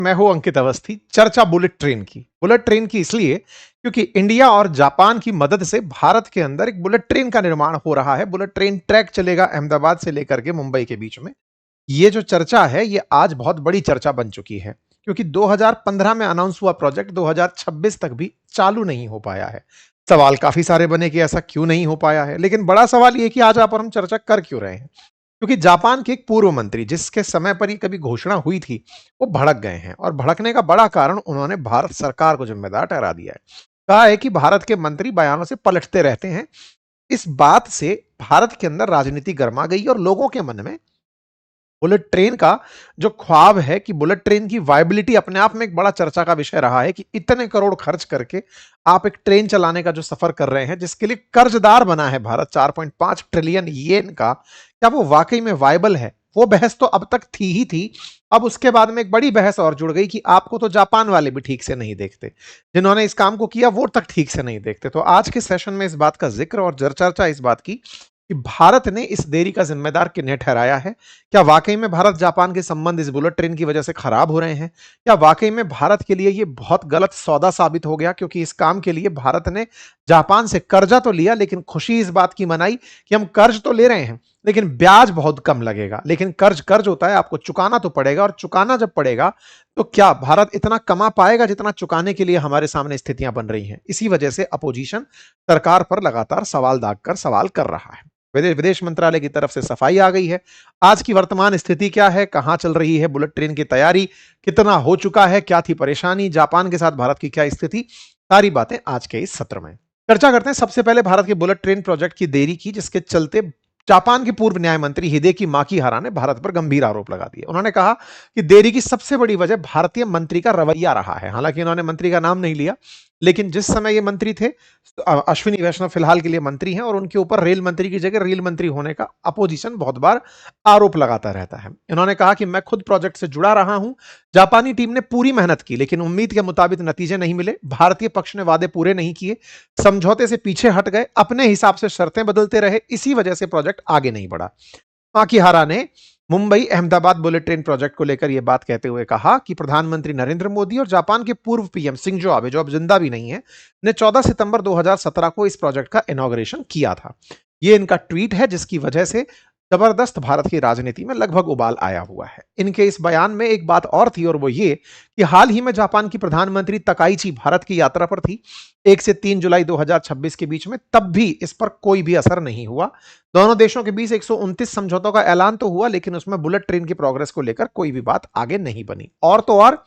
मैं हूं अंकित अवस्थी। चर्चा बुलेट ट्रेन की इसलिए क्योंकि इंडिया और जापान की मदद से भारत के अंदर एक बुलेट ट्रेन का निर्माण हो रहा है। बुलेट ट्रेन ट्रैक चलेगा अहमदाबाद से लेकर के मुंबई के बीच में। ये जो चर्चा है ये आज बहुत बड़ी चर्चा बन चुकी है, क्योंकि 2015 में अनाउंस हुआ प्रोजेक्ट 2026 तक भी चालू नहीं हो पाया है। सवाल काफी सारे बने कि ऐसा क्यों नहीं हो पाया है, लेकिन बड़ा सवाल ये कि आज आप और हम चर्चा कर क्यों रहे हैं। क्योंकि जापान के एक पूर्व मंत्री, जिसके समय पर ये कभी घोषणा हुई थी, वो भड़क गए हैं, और भड़कने का बड़ा कारण उन्होंने भारत सरकार को जिम्मेदार ठहरा दिया है। कहा है कि भारत के मंत्री बयानों से पलटते रहते हैं। इस बात से भारत के अंदर राजनीति गर्मा गई और लोगों के मन में बुलेट ट्रेन का जो ख्वाब है कि बुलेट ट्रेन की वायबिलिटी अपने आप में एक बड़ा चर्चा का विषय रहा है कि इतने करोड़ खर्च करके आप एक ट्रेन चलाने का जो सफर कर रहे हैं, जिसके लिए कर्जदार बना है भारत 4.5 ट्रिलियन येन का, क्या वो वाकई में वायबल है। वो बहस तो अब तक थी ही थी। अब उसके बाद में एक बड़ी बहस और जुड़ गई कि आपको तो जापान वाले भी ठीक से नहीं देखते, जिन्होंने इस काम को किया वो तक ठीक से नहीं देखते। तो आज के सेशन में इस बात का जिक्र और चर्चा इस बात की कि भारत ने इस देरी का जिम्मेदार किन्हें ठहराया है। क्या वाकई में भारत जापान के संबंध इस बुलेट ट्रेन की वजह से खराब हो रहे हैं? क्या वाकई में भारत के लिए यह बहुत गलत सौदा साबित हो गया, क्योंकि इस काम के लिए भारत ने जापान से कर्जा तो लिया, लेकिन खुशी इस बात की मनाई कि हम कर्ज तो ले रहे हैं लेकिन ब्याज बहुत कम लगेगा। लेकिन कर्ज कर्ज होता है, आपको चुकाना तो पड़ेगा, और चुकाना जब पड़ेगा तो क्या भारत इतना कमा पाएगा जितना चुकाने के लिए हमारे सामने स्थितियां बन रही हैं। इसी वजह से अपोजिशन सरकार पर लगातार सवाल दागकर सवाल कर रहा है। विदेश मंत्रालय की तरफ से सफाई आ गई है। आज की वर्तमान स्थिति क्या है, कहां चल रही है बुलेट ट्रेन की तैयारी, कितना हो चुका है, क्या थी परेशानी, जापान के साथ भारत की क्या स्थिति, सारी बातें आज के इस सत्र में चर्चा करते हैं। सबसे पहले भारत के बुलेट ट्रेन प्रोजेक्ट की देरी की, जिसके चलते जापान के पूर्व न्याय मंत्री हिदेकी माकीहारा ने भारत पर गंभीर आरोप लगा दिए। उन्होंने कहा कि देरी की सबसे बड़ी वजह भारतीय मंत्री का रवैया रहा है। हालांकि उन्होंने मंत्री का नाम नहीं लिया, लेकिन जिस समय ये मंत्री थे, अश्विनी वैष्णव फिलहाल के लिए मंत्री हैं, और उनके ऊपर रेल मंत्री की जगह रेल मंत्री होने का अपोजिशन बहुत बार आरोप लगाता रहता है। इन्होंने कहा कि मैं खुद प्रोजेक्ट से जुड़ा रहा हूं, जापानी टीम ने पूरी मेहनत की लेकिन उम्मीद के मुताबिक नतीजे नहीं मिले, भारतीय पक्ष ने वादे पूरे नहीं किए, समझौते से पीछे हट गए, अपने हिसाब से शर्तें बदलते रहे, इसी वजह से प्रोजेक्ट आगे नहीं बढ़ा। माकीहारा ने Mumbai Ahmedabad bullet train project को लेकर यह बात कहते हुए कहा कि प्रधानमंत्री नरेंद्र मोदी और जापान के पूर्व पीएम शिंजो आबे, जो अब जिंदा भी नहीं है, ने 14 सितंबर 2017 को इस प्रोजेक्ट का इनॉग्रेशन किया था। यह इनका ट्वीट है, जिसकी वजह से जबरदस्त भारत की राजनीति में लगभग उबाल आया हुआ है। इनके इस बयान में एक बात और थी, और वो ये कि हाल ही में जापान की प्रधानमंत्री तकाइची भारत की यात्रा पर थी 1 से 3 जुलाई 2026 के बीच में, तब भी इस पर कोई भी असर नहीं हुआ। दोनों देशों के बीच 129 समझौतों का ऐलान तो हुआ, लेकिन उसमें बुलेट ट्रेन की प्रोग्रेस को लेकर कोई भी बात आगे नहीं बनी। और तो और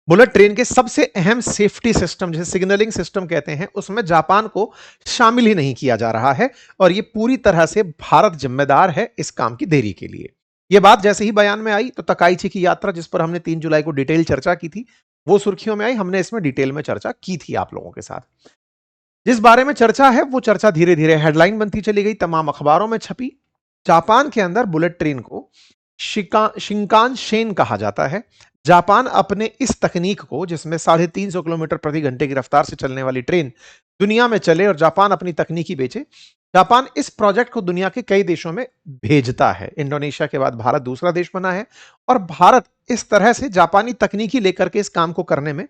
बुलेट ट्रेन के सबसे अहम सेफ्टी सिस्टम, जिसे सिग्नलिंग सिस्टम कहते हैं, उसमें जापान को शामिल ही नहीं किया जा रहा है, और यह पूरी तरह से भारत जिम्मेदार है इस काम की देरी के लिए। यह बात जैसे ही बयान में आई तो तकाइची की यात्रा, जिस पर हमने 3 जुलाई को डिटेल चर्चा की थी, वो सुर्खियों में आई। हमने इसमें डिटेल में चर्चा की थी आप लोगों के साथ। जिस बारे में चर्चा है वो चर्चा धीरे धीरे हेडलाइन बनती चली गई, तमाम अखबारों में छपी। जापान के अंदर बुलेट ट्रेन को शिंकानशेन कहा जाता है। जापान अपने इस तकनीक को, जिसमें 350 किलोमीटर प्रति घंटे की रफ्तार से चलने वाली ट्रेन दुनिया में चले और जापान अपनी तकनीकी बेचे, जापान इस प्रोजेक्ट को दुनिया के कई देशों में भेजता है। इंडोनेशिया के बाद भारत दूसरा देश बना है, और भारत इस तरह से जापानी तकनीकी लेकर के इस काम को करने में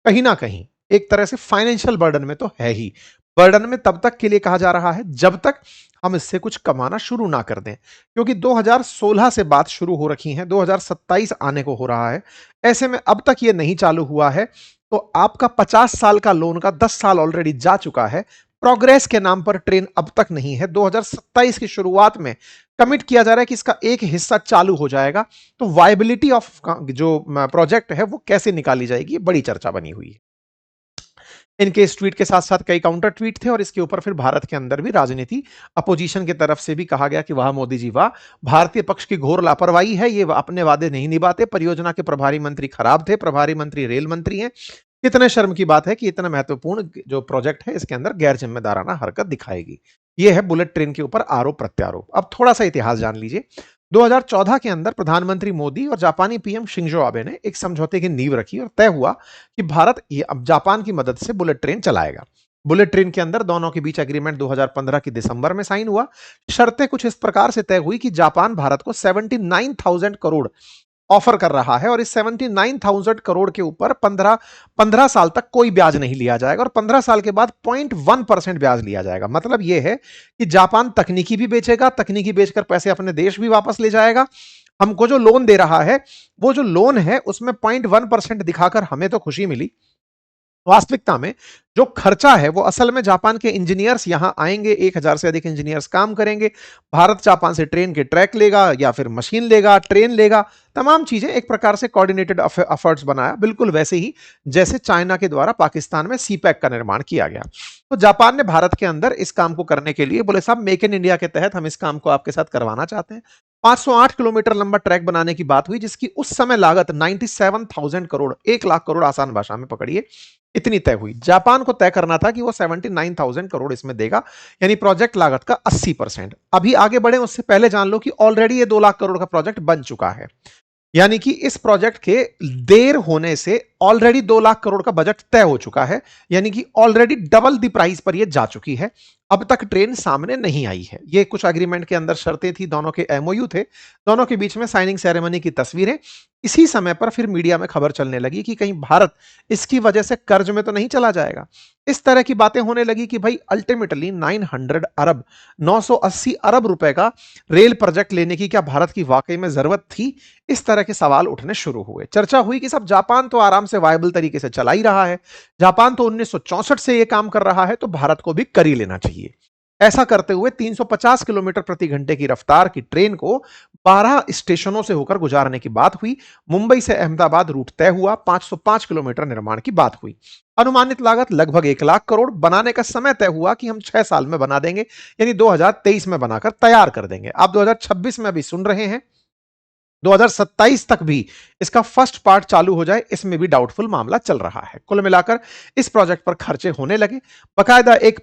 कहीं ना कहीं एक तरह से फाइनेंशियल बर्डन में तो है ही। बर्डन में तब तक के लिए कहा जा रहा है जब तक हम इससे कुछ कमाना शुरू ना कर दें, क्योंकि 2016 से बात शुरू हो रखी है, 2027 आने को हो रहा है। ऐसे में अब तक ये नहीं चालू हुआ है, तो आपका 50 साल का लोन का 10 साल ऑलरेडी जा चुका है। प्रोग्रेस के नाम पर ट्रेन अब तक नहीं है। 2027 की शुरुआत में कमिट किया जा रहा है कि इसका एक हिस्सा चालू हो जाएगा, तो वायबिलिटी ऑफ जो प्रोजेक्ट है वो कैसे निकाली जाएगी, बड़ी चर्चा बनी हुई है। इनके इस ट्वीट के साथ साथ कई काउंटर ट्वीट थे, और इसके ऊपर फिर भारत के अंदर भी राजनीति, अपोजिशन की तरफ से भी कहा गया कि वाह मोदी जी वाह, भारतीय पक्ष की घोर लापरवाही है, ये अपने वादे नहीं निभाते, परियोजना के प्रभारी मंत्री खराब थे, प्रभारी मंत्री रेल मंत्री हैं। कितने शर्म की बात है कि इतना महत्वपूर्ण जो प्रोजेक्ट है इसके अंदर गैर जिम्मेदाराना हरकत दिखाएगी। यह है बुलेट ट्रेन के ऊपर आरोप प्रत्यारोप। अब थोड़ा सा इतिहास जान लीजिए। 2014 के अंदर प्रधानमंत्री मोदी और जापानी पीएम शिंजो आबे ने एक समझौते की नींव रखी, और तय हुआ कि भारत अब जापान की मदद से बुलेट ट्रेन चलाएगा। बुलेट ट्रेन के अंदर दोनों के बीच एग्रीमेंट 2015 की दिसंबर में साइन हुआ। शर्तें कुछ इस प्रकार से तय हुई कि जापान भारत को 79,000 करोड़ ऑफर कर रहा है और इस 79,000 करोड़ के ऊपर 15 साल तक कोई ब्याज नहीं लिया जाएगा और 15 साल के बाद 0.1% ब्याज लिया जाएगा। मतलब यह है कि जापान तकनीकी भी बेचेगा, तकनीकी बेचकर पैसे अपने देश भी वापस ले जाएगा। हमको जो लोन दे रहा है, वो जो लोन है उसमें 0.1% दिखाकर हमें तो खुशी मिली, वास्तविकता में जो खर्चा है वो असल में जापान के इंजीनियर्स यहां आएंगे, 1000 से अधिक इंजीनियर्स काम करेंगे। भारत जापान से ट्रेन के ट्रैक लेगा या फिर मशीन लेगा, ट्रेन लेगा, तमाम चीजें एक प्रकार से कोऑर्डिनेटेड एफर्ट्स बनाया, बिल्कुल वैसे ही जैसे चाइना के द्वारा पाकिस्तान में सीपैक का निर्माण किया गया। तो जापान ने भारत के अंदर इस काम को करने के लिए बोले, साहब मेक इन इंडिया के तहत हम इस काम को आपके साथ करवाना चाहते हैं। 508 किलोमीटर लंबा ट्रैक बनाने की बात हुई, जिसकी उस समय लागत 97,000 करोड़, 1 लाख करोड़ आसान भाषा में पकड़िए, इतनी तय हुई। जापान को तय करना था कि वो 79,000 करोड़ इसमें देगा, यानी प्रोजेक्ट लागत का 80%। अभी आगे बढ़े उससे पहले जान लो कि ऑलरेडी ये 2 लाख करोड़ का प्रोजेक्ट बन चुका है, यानी कि इस प्रोजेक्ट के देर होने से ऑलरेडी 2 लाख करोड़ का बजट तय हो चुका है, यानी कि ऑलरेडी डबल द प्राइस पर यह जा चुकी है। अब तक ट्रेन सामने नहीं आई है। ये कुछ एग्रीमेंट के अंदर शर्तें थी, दोनों के एमओयू थे, दोनों के बीच में साइनिंग सेरेमनी की तस्वीरें। इसी समय पर फिर मीडिया में खबर चलने लगी कि कहीं भारत इसकी वजह से कर्ज में तो नहीं चला जाएगा। इस तरह की बातें होने लगी कि भाई अल्टीमेटली 980 अरब रुपए का रेल प्रोजेक्ट लेने की क्या भारत की वाकई में जरूरत थी? इस तरह के सवाल उठने शुरू हुए। चर्चा हुई कि सब जापान तो आराम से वायबल तरीके से चला ही रहा है, जापान तो 1964 से यह काम कर रहा है, तो भारत को भी कर ही लेना चाहिए। ऐसा करते हुए 350 किलोमीटर प्रति घंटे की रफ्तार की ट्रेन को 12 स्टेशनों से होकर गुजारने की बात हुई। मुंबई से अहमदाबाद रूट तय हुआ, 505 किलोमीटर निर्माण की बात हुई। अनुमानित लागत लगभग 1 लाख करोड़। बनाने का समय तय हुआ कि हम 6 साल में बना देंगे, यानी 2023 में बनाकर तैयार कर देंगे। आप 2026 में अभी सुन रहे हैं, 2027 तक भी इसका फर्स्ट पार्ट चालू हो जाए, इसमें भी डाउटफुल मामला चल रहा है। कुल मिलाकर इस प्रोजेक्ट पर खर्चे होने लगे। बकायदा एक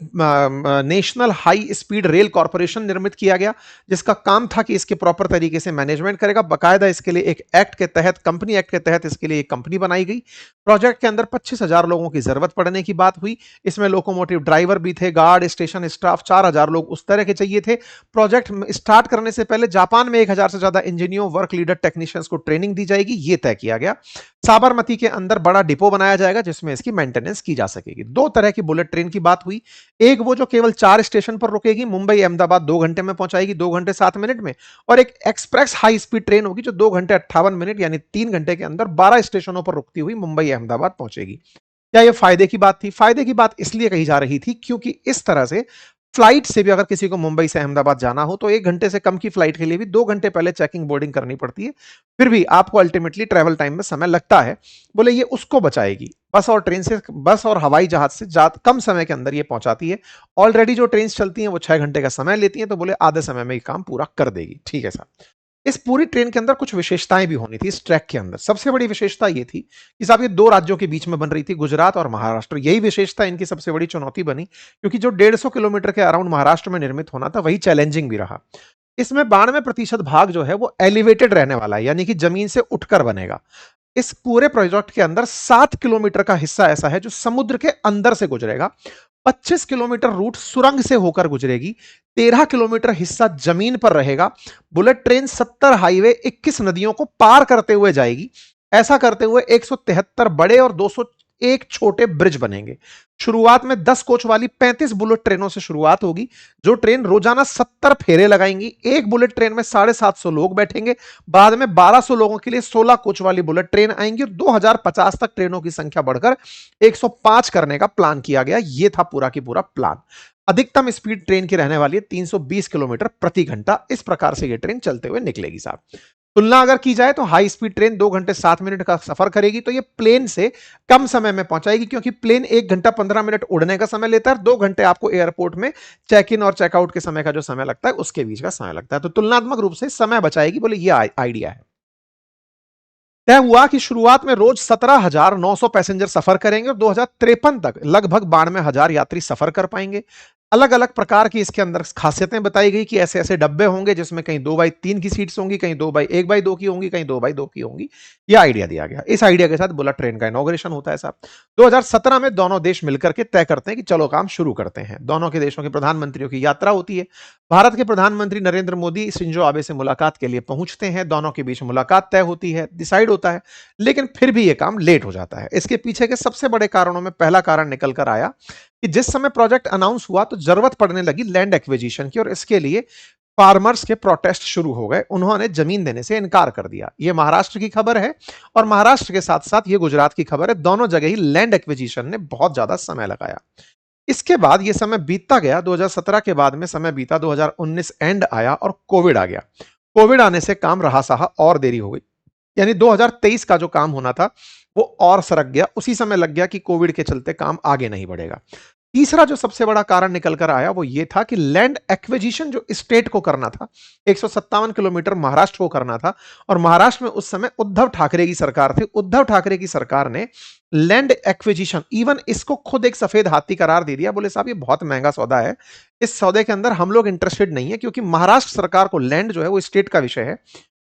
national high speed rail corporation निर्मित किया गया, जिसका काम था कि इसके प्रॉपर तरीके से मैनेजमेंट करेगा। बकायदा इसके लिए एक एक्ट के तहत, कंपनी एक्ट के तहत इसके लिए एक कंपनी बनाई गई। प्रोजेक्ट के अंदर 25,000 लोगों की जरूरत पड़ने की बात हुई। इसमें लोकोमोटिव ड्राइवर भी थे, गार्ड, स्टेशन स्टाफ, 4,000 लोग उस तरह के चाहिए थे। प्रोजेक्ट स्टार्ट करने से पहले जापान में 1,000 से ज्यादा इंजीनियरों, वर्क लीडर, टेक्नीशियंस को ट्रेनिंग दी जाएगी, यह तय किया गया। साबरमती के अंदर बड़ा डिपो बनाया जाएगा जिसमें इसकी मेंटेनेंस की जा सकेगी। 2 तरह की बुलेट ट्रेन की बात हुई। एक वो जो केवल 4 स्टेशन पर रुकेगी, मुंबई अहमदाबाद 2 घंटे में पहुंचाएगी, 2 घंटे 7 मिनट में। और एक एक्सप्रेस हाई स्पीड ट्रेन होगी जो 2 घंटे 58 मिनट यानी 3 घंटे के अंदर 12 स्टेशनों पर रुकती हुई मुंबई अहमदाबाद पहुंचेगी। क्या यह फायदे की बात थी? फायदे की बात इसलिए कही जा रही थी क्योंकि इस तरह से फ्लाइट से भी अगर किसी को मुंबई से अहमदाबाद जाना हो तो 1 घंटे से कम की फ्लाइट के लिए भी 2 घंटे पहले चेकिंग बोर्डिंग करनी पड़ती है, फिर भी आपको अल्टीमेटली ट्रैवल टाइम में समय लगता है। बोले ये उसको बचाएगी। बस और ट्रेन से, बस और हवाई जहाज से कम समय के अंदर ये पहुंचाती है। ऑलरेडी जो ट्रेन चलती हैं वो 6 घंटे का समय लेती हैं, तो बोले आधे समय में ये काम पूरा कर देगी। ठीक है साहब। इस पूरी ट्रेन के अंदर कुछ विशेषताएं भी होनी थी। इस ट्रैक के अंदर सबसे बड़ी विशेषता यह थी कि साहब ये 2 राज्यों के बीच में बन रही थी, गुजरात और महाराष्ट्र। यही विशेषता इनकी सबसे बड़ी चुनौती बनी, क्योंकि जो 150 किलोमीटर के अराउंड महाराष्ट्र में निर्मित होना था वही चैलेंजिंग भी रहा। इसमें 92% भाग जो है वो एलिवेटेड रहने वाला है, यानी कि जमीन से उठकर बनेगा। इस पूरे प्रोजेक्ट के अंदर 7 किलोमीटर का हिस्सा ऐसा है जो समुद्र के अंदर से गुजरेगा, 25 किलोमीटर रूट सुरंग से होकर गुजरेगी, 13 किलोमीटर हिस्सा जमीन पर रहेगा। बुलेट ट्रेन 70 हाईवे, 21 नदियों को पार करते हुए जाएगी। ऐसा करते हुए 173 बड़े और 201 छोटे ब्रिज बनेंगे। शुरुआत में 10 कोच वाली 35 बुलेट ट्रेनों से शुरुआत होगी, जो ट्रेन रोजाना 70 फेरे लगाएंगी। एक बुलेट ट्रेन में 750 लोग बैठेंगे। बाद में 1200 लोगों के लिए 16 कोच वाली बुलेट ट्रेन आएंगी और 2050 तक ट्रेनों की संख्या बढ़कर 105 करने का प्लान किया गया। यह था पूरा की पूरा प्लान। अधिकतम स्पीड ट्रेन की रहने वाली है 320 किलोमीटर प्रति घंटा। इस प्रकार से यह ट्रेन चलते हुए निकलेगी साहब। तुलना अगर की जाए तो हाई स्पीड ट्रेन 2 घंटे 7 मिनट का सफर करेगी, तो ये प्लेन से कम समय में पहुंचाएगी, क्योंकि प्लेन 1 घंटा 15 मिनट उड़ने का समय लेता है, 2 घंटे आपको एयरपोर्ट में चेक इन और चेकआउट के समय का जो समय लगता है उसके बीच का समय लगता है। तो तुलनात्मक रूप से समय बचाएगी। बोले ये आइडिया है। तय हुआ कि शुरुआत में रोज 17,900 पैसेंजर सफर करेंगे और 2053 तक लगभग 92,000 यात्री सफर कर पाएंगे। अलग-अलग प्रकार की इसके अंदर खासियतें बताई गई कि ऐसे-ऐसे डब्बे होंगे जिसमें कहीं 2x3 की सीट्स होंगी, कहीं 1x2 की होंगी, कहीं 2x2 की होंगी। यह आइडिया दिया गया। इस आइडिया के साथ बुलेट ट्रेन का इनॉग्रेशन होता है साहब। 2017 में दोनों देश मिलकर के तय करते हैं कि चलो काम शुरू करते हैं। दोनों के देशों के प्रधानमंत्रियों की यात्रा होती है। भारत के प्रधानमंत्री नरेंद्र मोदी शिंजो आबे से मुलाकात के लिए पहुंचते हैं। दोनों के बीच मुलाकात तय होती है, डिसाइड होता है, लेकिन फिर भी यह काम लेट हो जाता है। इसके पीछे के सबसे बड़े कारणों में पहला कारण निकल कर आया कि जिस समय प्रोजेक्ट अनाउंस हुआ तो जरूरत पड़ने लगी लैंड एक्विजिशन की, और इसके लिए फार्मर्स के प्रोटेस्ट शुरू हो गए। उन्होंने जमीन देने से इनकार कर दिया। यह महाराष्ट्र की खबर है और महाराष्ट्र के साथ साथ यह गुजरात की खबर है। दोनों जगह ही लैंड एक्विजिशन ने बहुत ज्यादा समय लगाया। इसके बाद यह समय बीतता गया। 2017 के बाद में समय बीता, 2019 एंड आया और कोविड आ गया। कोविड आने से काम रहा सहा और देरी हो गई। यानी 2023 का जो काम होना था वो और सरक गया। उसी समय लग गया कि कोविड के चलते काम आगे नहीं बढ़ेगा। तीसरा जो सबसे बड़ा कारण निकल कर आया वो ये था कि लैंड एक्विजिशन जो स्टेट को करना था, 157 किलोमीटर महाराष्ट्र को करना था, और महाराष्ट्र में उस समय उद्धव ठाकरे की सरकार थी। उद्धव ठाकरे की सरकार ने लैंड एक्विजिशन, इवन इसको खुद एक सफेद हाथी करार दे दिया। बोले साहब ये बहुत महंगा सौदा है, इस सौदे के अंदर हम लोग इंटरेस्टेड नहीं है, क्योंकि महाराष्ट्र सरकार को लैंड जो है वो स्टेट का विषय है।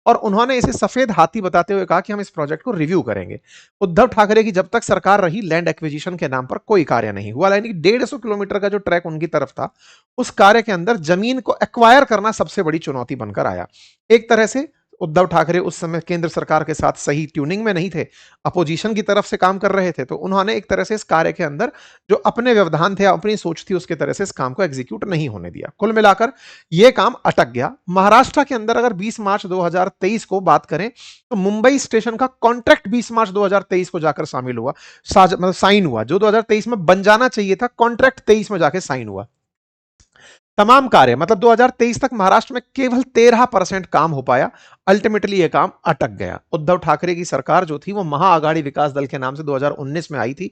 और उन्होंने इसे सफेद हाथी बताते हुए कहा कि हम इस प्रोजेक्ट को रिव्यू करेंगे। उद्धव ठाकरे की जब तक सरकार रही, लैंड एक्विजिशन के नाम पर कोई कार्य नहीं हुआ। यानी 150 किलोमीटर का जो ट्रैक उनकी तरफ था, उस कार्य के अंदर जमीन को एक्वायर करना सबसे बड़ी चुनौती बनकर आया। एक तरह से उद्धव ठाकरे उस समय केंद्र सरकार के साथ सही ट्यूनिंग में नहीं थे, अपोजिशन की तरफ से काम कर रहे थे, तो उन्होंने एक तरह से इस कार्य के अंदर जो अपने व्यवधान थे, अपनी सोच थी, उसके तरह से इस काम को एग्जीक्यूट नहीं होने दिया। कुल मिलाकर यह काम अटक गया। महाराष्ट्र के अंदर अगर 20 मार्च 2023 को बात करें तो मुंबई स्टेशन का कॉन्ट्रैक्ट 20 मार्च 2023 को जाकर शामिल हुआ, मतलब साइन हुआ। जो 2023 में बन जाना चाहिए था, कॉन्ट्रैक्ट 23 में जाकर साइन हुआ। तमाम कार्य मतलब 2023 तक महाराष्ट्र में केवल 13% काम हो पाया। अल्टीमेटली यह काम अटक गया। उद्धव ठाकरे की सरकार जो थी वो महाआघाड़ी विकास दल के नाम से 2019 में आई थी।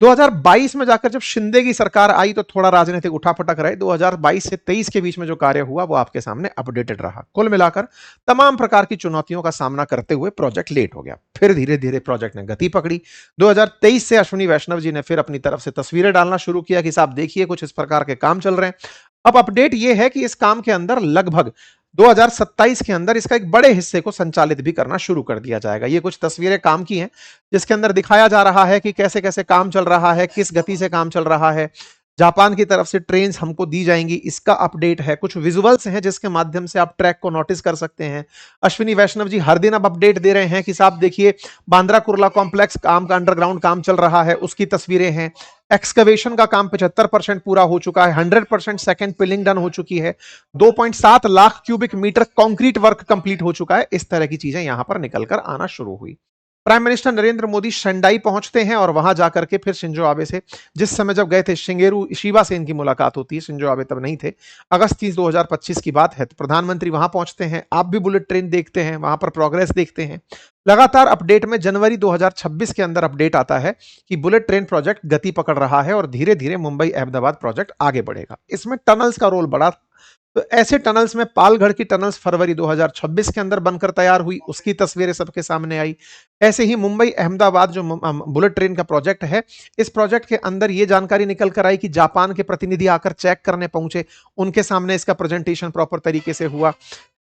2022 में जाकर जब शिंदे की सरकार आई तो थोड़ा राजनीतिक उठापटक रहे। 2022 से 23 के बीच में जो कार्य हुआ वो आपके सामने अपडेटेड रहा। कुल मिलाकर तमाम प्रकार की चुनौतियों का सामना करते हुए प्रोजेक्ट लेट हो गया। फिर धीरे धीरे प्रोजेक्ट ने गति पकड़ी। 2023 से अश्विनी वैष्णव जी ने फिर अपनी तरफ से तस्वीरें डालना शुरू किया कि साहब देखिए कुछ इस प्रकार के काम चल रहे हैं। अब अपडेट यह है कि इस काम के अंदर लगभग 2027 के अंदर इसका एक बड़े हिस्से को संचालित भी करना शुरू कर दिया जाएगा। ये कुछ तस्वीरें काम की हैं जिसके अंदर दिखाया जा रहा है कि कैसे कैसे काम चल रहा है, किस गति से काम चल रहा है। जापान की तरफ से ट्रेन्स हमको दी जाएंगी, इसका अपडेट है। कुछ विजुअल्स हैं जिसके माध्यम से आप ट्रैक को नोटिस कर सकते हैं। अश्विनी वैष्णव जी हर दिन अब अपडेट दे रहे हैं कि साहब देखिए बांद्रा कुर्ला कॉम्प्लेक्स काम का अंडरग्राउंड काम चल रहा है, उसकी तस्वीरें हैं। एक्सकवेशन का काम 75% पूरा हो चुका है। 100% सेकंड पिलिंग डन हो चुकी है। 2.7 lakh cubic metre concrete work complete हो चुका है। इस तरह की चीजें यहां पर निकलकर आना शुरू हुई। प्राइम मिनिस्टर नरेंद्र मोदी शेंडाई पहुंचते हैं और वहां जाकर के फिर शिंजो आबे से, जिस समय जब गए थे शिंगेरू शिबा से इनकी मुलाकात होती है, शिंजो आबे तब नहीं थे, अगस्त 30 2025 की बात है। तो प्रधानमंत्री वहां पहुंचते हैं, आप भी बुलेट ट्रेन देखते हैं, वहां पर प्रोग्रेस देखते हैं। लगातार अपडेट में जनवरी 2026 के अंदर अपडेट आता है कि बुलेट ट्रेन प्रोजेक्ट गति पकड़ रहा है और धीरे धीरे मुंबई अहमदाबाद प्रोजेक्ट आगे बढ़ेगा। इसमें टनल्स का रोल बड़ा। तो ऐसे टनल्स में पालगढ़ की टनल्स फरवरी 2026 के अंदर बनकर तैयार हुई, उसकी तस्वीरें सबके सामने आई। ऐसे ही मुंबई अहमदाबाद जो बुलेट ट्रेन का प्रोजेक्ट है, इस प्रोजेक्ट के अंदर यह जानकारी निकल कर आई कि जापान के प्रतिनिधि आकर चेक करने पहुंचे, उनके सामने इसका प्रेजेंटेशन प्रॉपर तरीके से हुआ।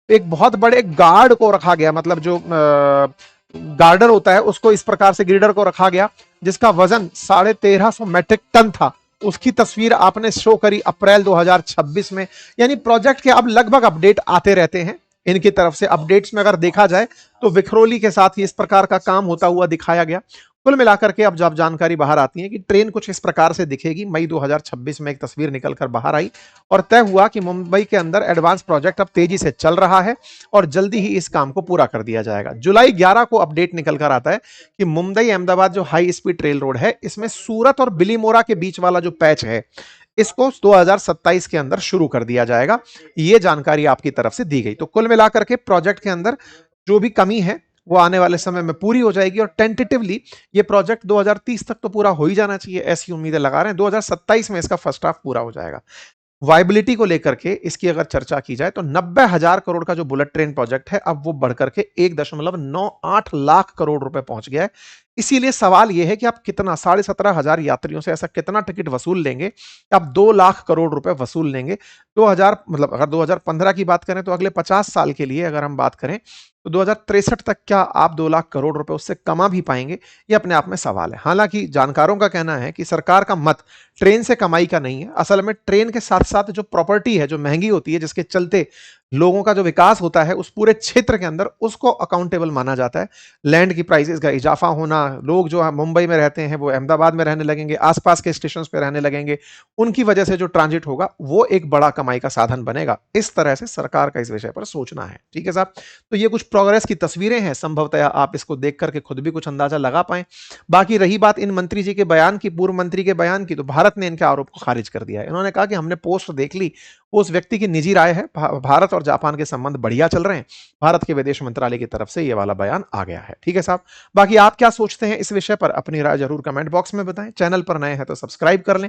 एक बहुत बड़े गार्ड को रखा गया, मतलब जो गार्डर होता है उसको इस प्रकार से ग्रिडर को रखा गया जिसका वजन 1350 मेट्रिक टन था। उसकी तस्वीर आपने शो करी अप्रैल 2026 में। यानी प्रोजेक्ट के अब लगभग अपडेट आते रहते हैं। इनकी तरफ से अपडेट्स में अगर देखा जाए तो विखरोली के साथ ही इस प्रकार का काम होता हुआ दिखाया गया। कुल मिलाकर के अब जब जानकारी बाहर आती है कि ट्रेन कुछ इस प्रकार से दिखेगी, मई 2026 में एक तस्वीर निकलकर बाहर आई और तय हुआ कि मुंबई के अंदर एडवांस प्रोजेक्ट अब तेजी से चल रहा है और जल्दी ही इस काम को पूरा कर दिया जाएगा। जुलाई 11 को अपडेट निकलकर आता है कि मुंबई अहमदाबाद जो हाई स्पीड रेल रोड है, इसमें सूरत और बिलीमोरा के बीच वाला जो पैच है, इसको 2027 के अंदर शुरू कर दिया जाएगा। ये जानकारी आपकी तरफ से दी गई। तो कुल मिलाकर के प्रोजेक्ट के अंदर जो भी कमी है वो आने वाले समय में पूरी हो जाएगी और टेंटेटिवली ये प्रोजेक्ट 2030 तक तो पूरा हो ही जाना चाहिए, ऐसी उम्मीदें लगा रहे हैं। 2027 में इसका फर्स्ट हाफ पूरा हो जाएगा। वायबिलिटी को लेकर के इसकी अगर चर्चा की जाए तो 90,000 करोड़ का जो बुलेट ट्रेन प्रोजेक्ट है अब वो बढ़कर के 1.98 लाख करोड़ रुपए पहुंच गया है। इसीलिए सवाल यह है कि आप कितना 17,500 यात्रियों से ऐसा कितना टिकट वसूल लेंगे कि आप 2 लाख करोड़ रुपए वसूल लेंगे। 2000 मतलब अगर 2015 की बात करें तो अगले 50 साल के लिए अगर हम बात करें तो 2063 तक क्या आप 2 लाख करोड़ रुपए उससे कमा भी पाएंगे, ये अपने आप में सवाल है। हालांकि जानकारों का कहना है कि सरकार का मत ट्रेन से कमाई का नहीं है, असल में ट्रेन के साथ साथ जो प्रॉपर्टी है जो महंगी होती है, जिसके चलते लोगों का जो विकास होता है उस पूरे क्षेत्र के अंदर, उसको अकाउंटेबल माना जाता है। लैंड की प्राइसेस का इजाफा होना, लोग जो मुंबई में रहते हैं वो अहमदाबाद में रहने लगेंगे, आसपास के स्टेशन पे रहने लगेंगे, उनकी वजह से जो ट्रांजिट होगा वो एक बड़ा कमाई का साधन बनेगा। इस तरह से सरकार का इस विषय पर सोचना है। ठीक है साहब, तो ये कुछ प्रोग्रेस की तस्वीरें हैं, संभवतः आप इसको देख करके खुद भी कुछ अंदाजा लगा पाए। बाकी रही बात इन मंत्री जी के बयान की, पूर्व मंत्री के बयान की, तो भारत ने इनके आरोप को खारिज कर दिया है। इन्होंने कहा कि हमने पोस्ट देख ली, वो उस व्यक्ति की निजी राय है, भारत और जापान के संबंध बढ़िया चल रहे हैं। भारत के विदेश मंत्रालय की तरफ से ये वाला बयान आ गया है। ठीक है साहब, बाकी आप क्या सोचते हैं इस विषय पर अपनी राय जरूर कमेंट बॉक्स में बताएं। चैनल पर नए हैं तो सब्सक्राइब कर लें।